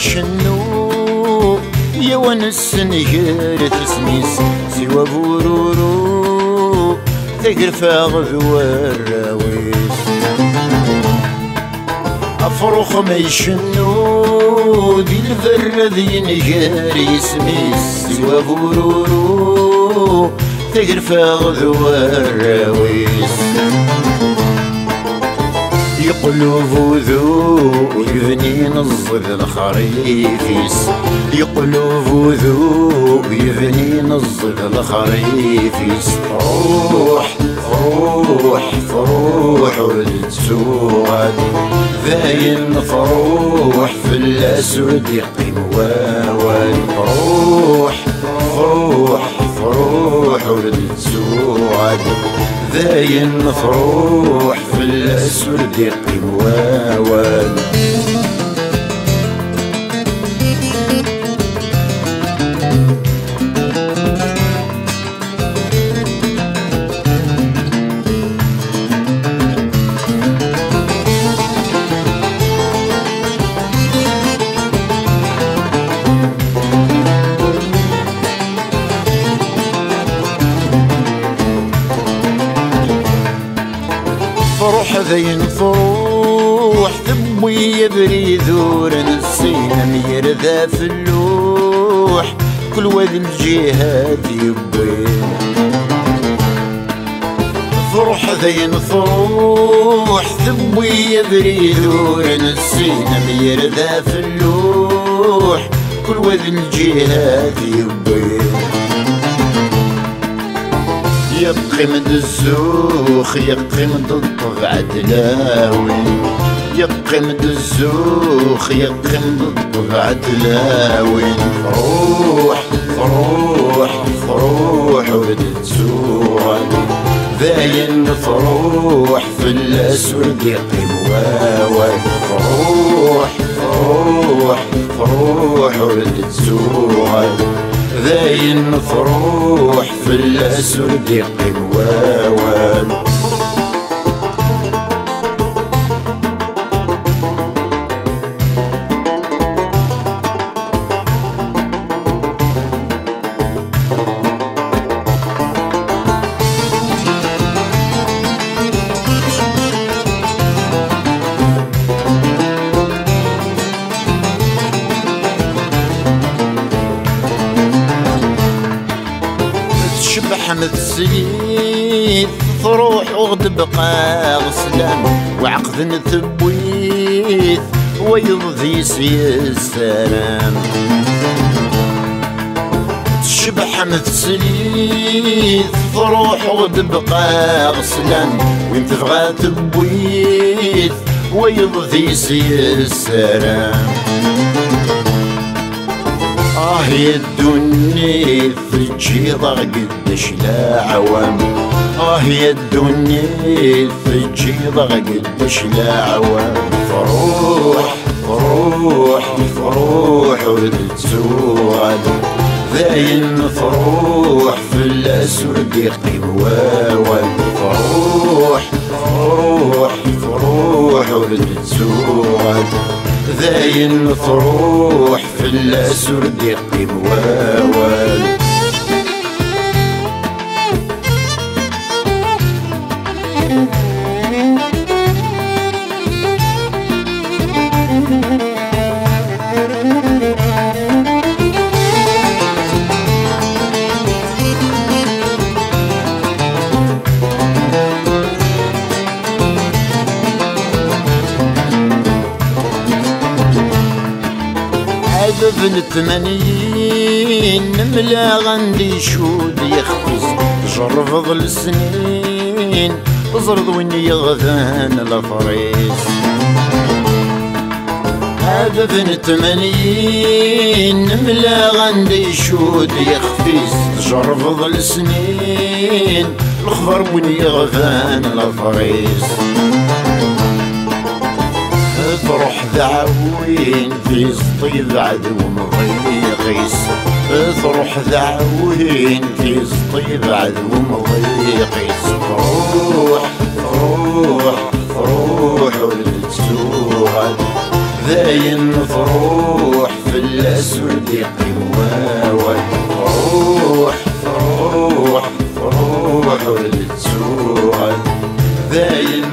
يشنو يا ونس نهار تسميس سوا بورورو تقرفا غذو الراويس أفرخ ما يشنو دي الفرد ينهار يسميس سوا بورورو تقرفا غذو الراويس يقلب ذو يبني نصب الخريفيس يقلب ذو يبني نصب الخريفيس روح روح فروح والسواد ذاين فروح في الأسود يقيم واوان روح روح فروح والسواد ذاين فروح في الأسود يقيم واوان فروح ذين فروح ثبوي يبري ذور نسينا ميرذا في اللوح كل وادي الجهات يبوين فروح ذين فروح ثبوي يبري ذور نسينا ميرذا في اللوح كل وادي الجهات يبوين يبقي مد الزوخ يبقي مد الطبع دلاوي يبقي مد الزوخ يبقي مد الطبع دلاوي فروح فروح فروح ولد الزوال ذاين فروح في الأسود يقيم واواي فروح فروح فروح ولد الزوال ذاين فروح في الأسود يقيم واوان حمد سيد فروح وغد بقى غسلان وعقد نثبويت ويضذي سي السلام تشبح حمد سيد فروح وغد بقى غسلان وين تبغى تبويت ويضذي سي السلام يا الدنيا تجيض قدش لا عوام يا الدنيا تجيض قدش لا عوام فروح فروح فروح ولد الزوال ذاين فروح في الأسود يقيم واوان فروح فروح فروح ولد الزوال ذاين فروح في الأسود يقيم واوان بن الثمانين نملا غندي شود يخفز جرب ظل السنين زرد وين يغذان الافريس هذا بن الثمانين نملا غندي شود يخفز جرب ظل السنين الخضر وين يغذان الافريس تروح ذعوين في سطيب عدو مضيقيس تروح ذعوين في سطيب عدو مضيقيس فروح فروح فروح ولد السواد ذاين فروح لا صديقي واوا روح روح روح ولتسوق ذايل